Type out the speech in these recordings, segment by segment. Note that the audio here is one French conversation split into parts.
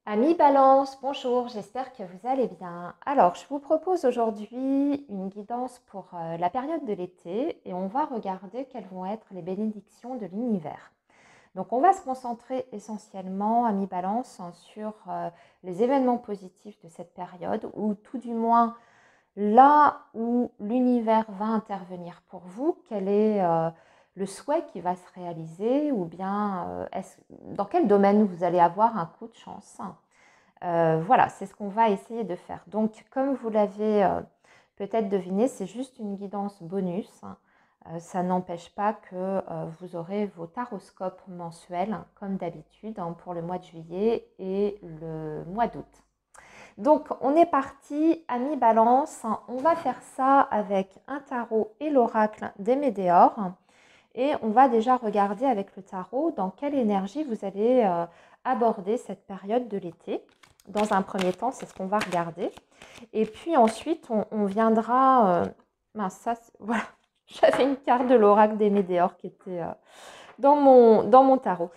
Amis Balance, bonjour, j'espère que vous allez bien. Alors, je vous propose aujourd'hui une guidance pour la période de l'été et on va regarder quelles vont être les bénédictions de l'univers. Donc, on va se concentrer essentiellement, Amis Balance, sur les événements positifs de cette période ou tout du moins là où l'univers va intervenir pour vous, quel est le souhait qui va se réaliser ou bien dans quel domaine vous allez avoir un coup de chance. Voilà, c'est ce qu'on va essayer de faire. Donc, comme vous l'avez peut-être deviné, c'est juste une guidance bonus. Ça n'empêche pas que vous aurez vos taroscopes mensuels, comme d'habitude, pour le mois de juillet et le mois d'août. Donc, on est parti, amis Balance. On va faire ça avec un tarot et l'oracle des Médéors. Et on va déjà regarder avec le tarot dans quelle énergie vous allez aborder cette période de l'été. Dans un premier temps, c'est ce qu'on va regarder. Et puis ensuite, on viendra... mince, ça, voilà. J'avais une carte de l'oracle des Médéors qui était dans mon tarot.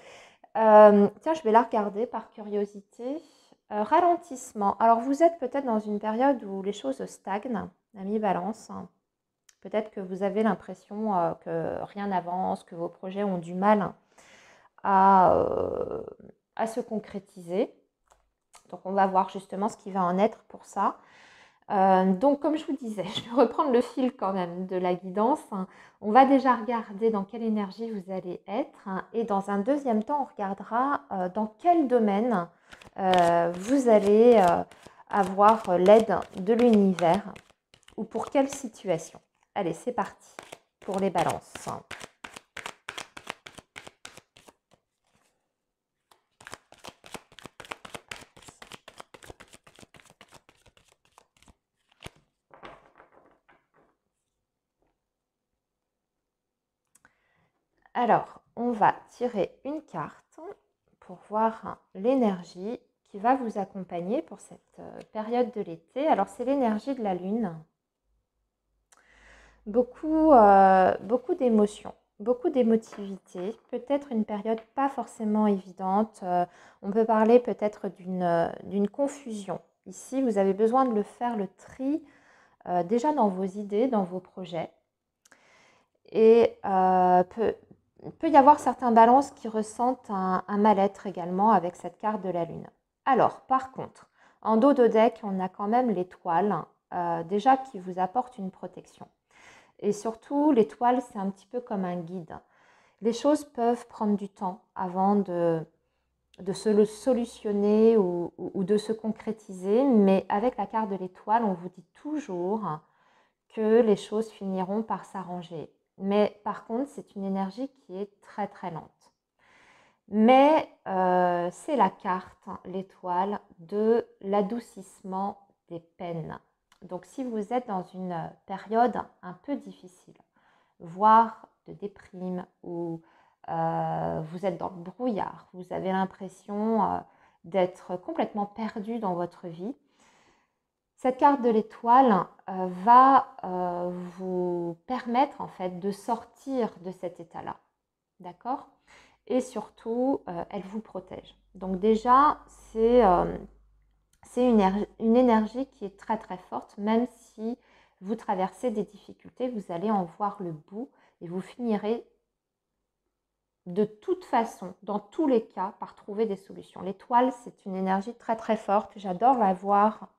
Tiens, je vais la regarder par curiosité. Ralentissement. Alors, vous êtes peut-être dans une période où les choses stagnent, ami Balance. Peut-être que vous avez l'impression que rien n'avance, que vos projets ont du mal à, à se concrétiser. Donc, on va voir justement ce qui va en être pour ça. Donc, comme je vous disais, je vais reprendre le fil quand même de la guidance. On va déjà regarder dans quelle énergie vous allez être. Et dans un deuxième temps, on regardera dans quel domaine vous allez avoir l'aide de l'univers ou pour quelle situation. Allez, c'est parti pour les balances. Alors, on va tirer une carte pour voir l'énergie qui va vous accompagner pour cette période de l'été. Alors, c'est l'énergie de la Lune. Beaucoup d'émotions, beaucoup d'émotivité, peut-être une période pas forcément évidente. On peut parler peut-être d'une confusion. Ici, vous avez besoin de le faire le tri déjà dans vos idées, dans vos projets. Et peut y avoir certains balances qui ressentent un mal-être également avec cette carte de la Lune. Alors, par contre, en dos de deck, on a quand même l'étoile, déjà qui vous apporte une protection. Et surtout, l'étoile, c'est un petit peu comme un guide. Les choses peuvent prendre du temps avant de se solutionner ou de se concrétiser, mais avec la carte de l'étoile, on vous dit toujours que les choses finiront par s'arranger. Mais par contre, c'est une énergie qui est très très lente. Mais c'est la carte, l'étoile, de l'adoucissement des peines. Donc si vous êtes dans une période un peu difficile, voire de déprime, ou vous êtes dans le brouillard, vous avez l'impression d'être complètement perdu dans votre vie, cette carte de l'étoile va vous permettre en fait de sortir de cet état-là. D'accord? Et surtout, elle vous protège. Donc déjà, c'est une énergie qui est très très forte, même si vous traversez des difficultés, vous allez en voir le bout et vous finirez de toute façon, dans tous les cas, par trouver des solutions. L'étoile, c'est une énergie très très forte. J'adore la voir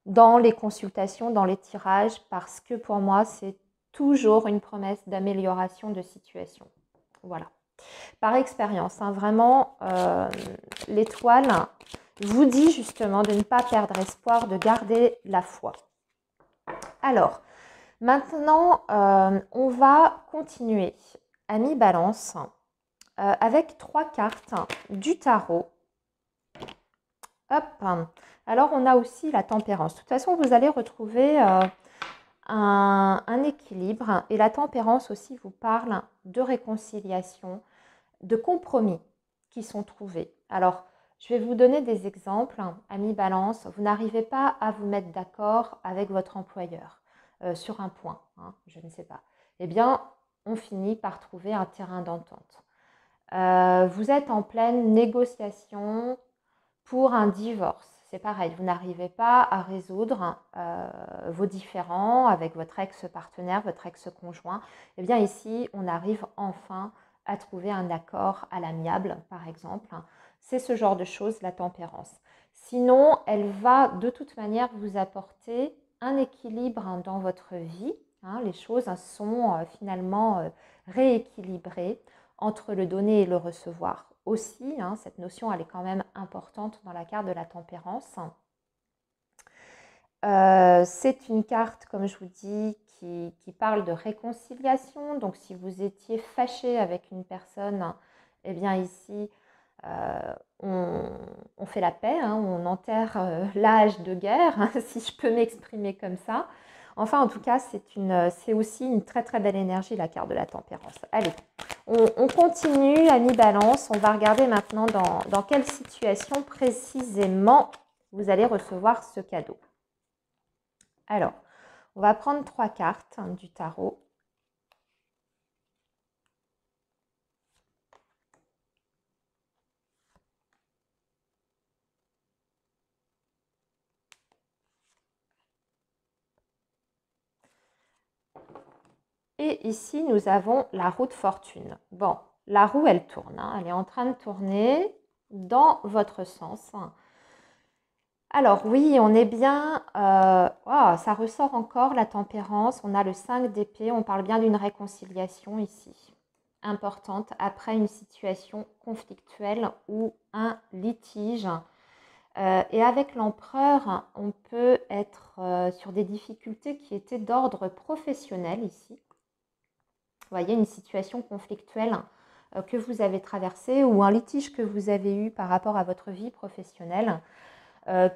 dans les consultations, dans les tirages, parce que pour moi, c'est toujours une promesse d'amélioration de situation. Voilà. Par expérience, vraiment, l'étoile vous dit justement de ne pas perdre espoir, de garder la foi. Alors, maintenant, on va continuer, amis Balance, avec 3 cartes du tarot. Hop. Alors, on a aussi la tempérance. De toute façon, vous allez retrouver un équilibre. Et la tempérance aussi vous parle de réconciliation, de compromis qui sont trouvés. Alors, je vais vous donner des exemples. Amis Balance, vous n'arrivez pas à vous mettre d'accord avec votre employeur sur un point, je ne sais pas. Eh bien, on finit par trouver un terrain d'entente. Vous êtes en pleine négociation pour un divorce. C'est pareil, vous n'arrivez pas à résoudre vos différends avec votre ex-partenaire, votre ex-conjoint. Eh bien ici, on arrive enfin à trouver un accord à l'amiable, par exemple. C'est ce genre de choses, la tempérance. Sinon, elle va de toute manière vous apporter un équilibre dans votre vie. Les choses sont finalement rééquilibrées entre le donner et le recevoir. Aussi, cette notion, elle est quand même importante dans la carte de la tempérance. C'est une carte, comme je vous dis, qui parle de réconciliation. Donc, si vous étiez fâché avec une personne, eh bien ici, on fait la paix, on enterre l'âge de guerre, si je peux m'exprimer comme ça. Enfin, en tout cas, c'est aussi une très très belle énergie, la carte de la tempérance. Allez, on continue, ami Balance. On va regarder maintenant dans quelle situation précisément vous allez recevoir ce cadeau. Alors, on va prendre 3 cartes du tarot. Et ici, nous avons la roue de fortune. Bon, la roue, elle tourne. Elle est en train de tourner dans votre sens. Alors oui, on est bien... ça ressort encore la tempérance. On a le 5 d'épée. On parle bien d'une réconciliation ici. Importante après une situation conflictuelle ou un litige. Et avec l'empereur, on peut être sur des difficultés qui étaient d'ordre professionnel ici. Vous voyez, une situation conflictuelle que vous avez traversée ou un litige que vous avez eu par rapport à votre vie professionnelle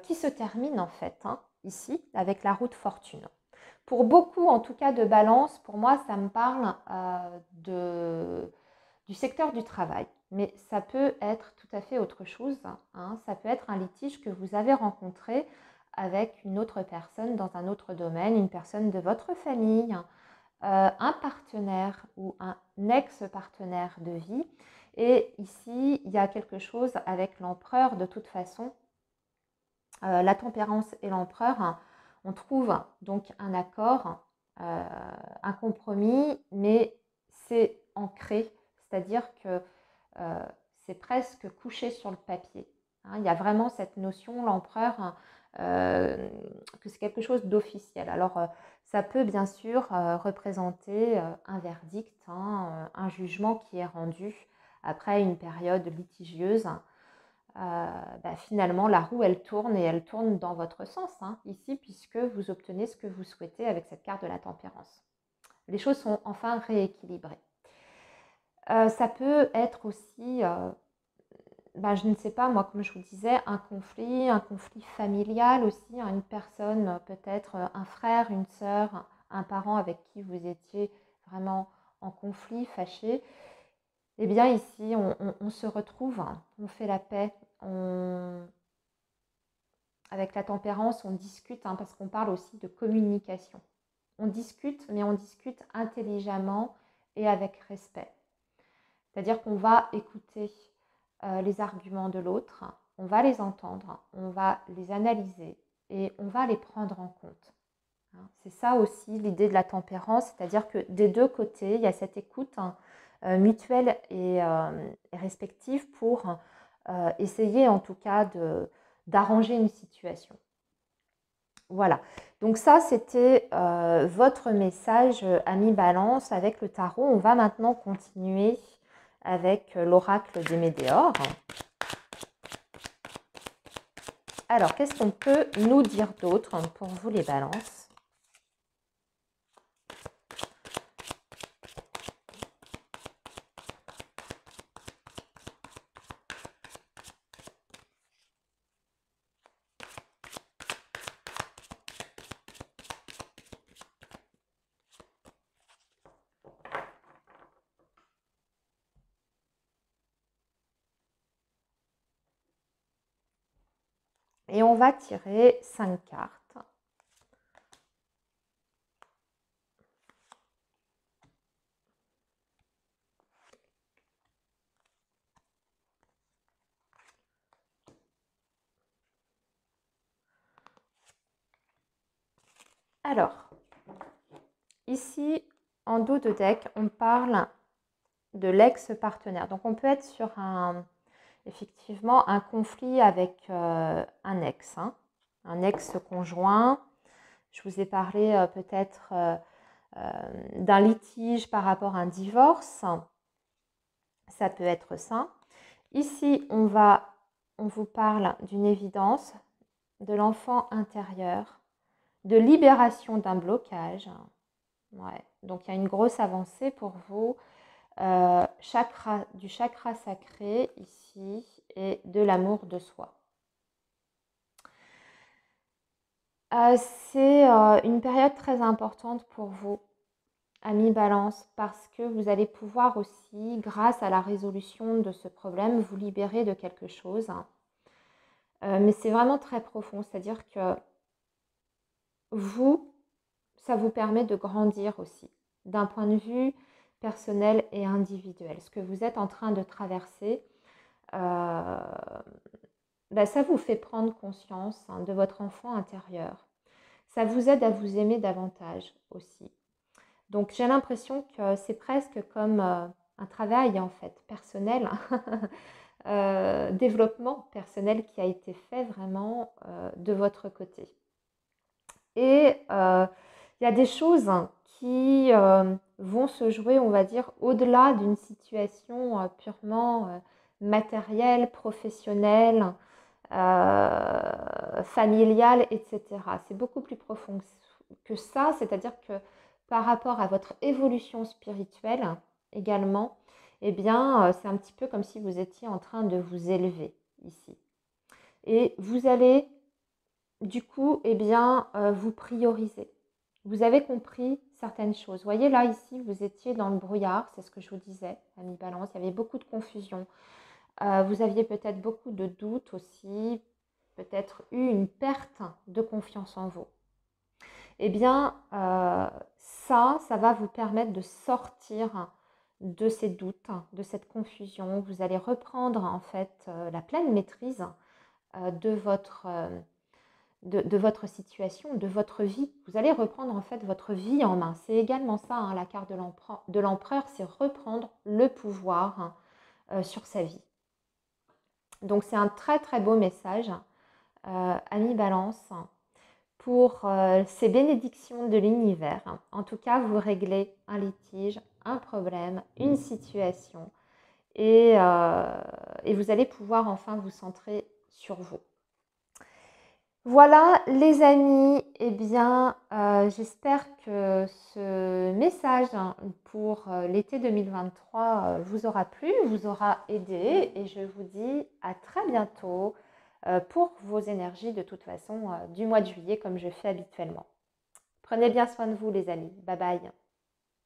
qui se termine en fait ici avec la roue de fortune. Pour beaucoup, en tout cas de balance, pour moi, ça me parle du secteur du travail. Mais ça peut être tout à fait autre chose. Ça peut être un litige que vous avez rencontré avec une autre personne dans un autre domaine, une personne de votre famille, un partenaire ou un ex-partenaire de vie. Et ici, il y a quelque chose avec l'empereur de toute façon. La tempérance et l'empereur, on trouve donc un accord, un compromis, mais c'est ancré, c'est-à-dire que c'est presque couché sur le papier. Il y a vraiment cette notion, l'empereur, que c'est quelque chose d'officiel. Alors, ça peut bien sûr représenter un verdict, un jugement qui est rendu après une période litigieuse. Finalement, la roue, elle tourne et elle tourne dans votre sens ici, puisque vous obtenez ce que vous souhaitez avec cette carte de la tempérance. Les choses sont enfin rééquilibrées. Ça peut être aussi, je ne sais pas, moi, comme je vous disais, un conflit familial aussi, une personne, peut-être un frère, une sœur, un parent avec qui vous étiez vraiment en conflit, fâché. Eh bien, ici, on se retrouve, on fait la paix, avec la tempérance, on discute, parce qu'on parle aussi de communication. On discute, mais on discute intelligemment et avec respect. C'est-à-dire qu'on va écouter les arguments de l'autre, on va les entendre, on va les analyser et on va les prendre en compte. C'est ça aussi l'idée de la tempérance, c'est-à-dire que des deux côtés, il y a cette écoute mutuelle et respective pour essayer en tout cas d'arranger une situation. Voilà, donc ça c'était votre message, ami Balance, avec le tarot. On va maintenant continuer avec l'oracle des Médéors. Alors, qu'est-ce qu'on peut nous dire d'autre pour vous les Balances ? Et on va tirer 5 cartes. Alors, ici, en dos de deck, on parle de l'ex-partenaire. Donc, on peut être sur effectivement un conflit avec un ex, hein, un ex-conjoint. Je vous ai parlé peut-être d'un litige par rapport à un divorce. Ça peut être ça. Ici, on vous parle d'une évidence, de l'enfant intérieur, de libération d'un blocage. Ouais. Donc, il y a une grosse avancée pour vous. Du chakra sacré ici et de l'amour de soi. C'est une période très importante pour vous, amis Balance, parce que vous allez pouvoir aussi, grâce à la résolution de ce problème, vous libérer de quelque chose. Mais c'est vraiment très profond, c'est-à-dire que vous, ça vous permet de grandir aussi, d'un point de vue personnel et individuel. Ce que vous êtes en train de traverser, ça vous fait prendre conscience de votre enfant intérieur. Ça vous aide à vous aimer davantage aussi. Donc j'ai l'impression que c'est presque comme un travail en fait personnel, développement personnel qui a été fait vraiment de votre côté. Et il y a des choses qui vont se jouer, on va dire, au-delà d'une situation purement matérielle, professionnelle, familiale, etc. C'est beaucoup plus profond que ça, c'est-à-dire que par rapport à votre évolution spirituelle également, eh bien, c'est un petit peu comme si vous étiez en train de vous élever ici. Et vous allez, du coup, eh bien, vous prioriser. Vous avez compris certaines choses. Vous voyez, là, ici, vous étiez dans le brouillard, c'est ce que je vous disais, ami Balance, il y avait beaucoup de confusion. Vous aviez peut-être beaucoup de doutes aussi, peut-être eu une perte de confiance en vous. Eh bien, ça va vous permettre de sortir de ces doutes, de cette confusion. Vous allez reprendre en fait la pleine maîtrise de votre situation, de votre vie. Vous allez reprendre en fait votre vie en main. C'est également ça, hein, la carte de l'empereur, c'est reprendre le pouvoir sur sa vie. Donc c'est un très très beau message, ami Balance, pour ces bénédictions de l'univers. En tout cas, vous réglez un litige, un problème, une situation et vous allez pouvoir enfin vous centrer sur vous. Voilà les amis, eh bien j'espère que ce message pour l'été 2023 vous aura plu, vous aura aidé et je vous dis à très bientôt pour vos énergies de toute façon du mois de juillet comme je fais habituellement. Prenez bien soin de vous les amis, bye bye.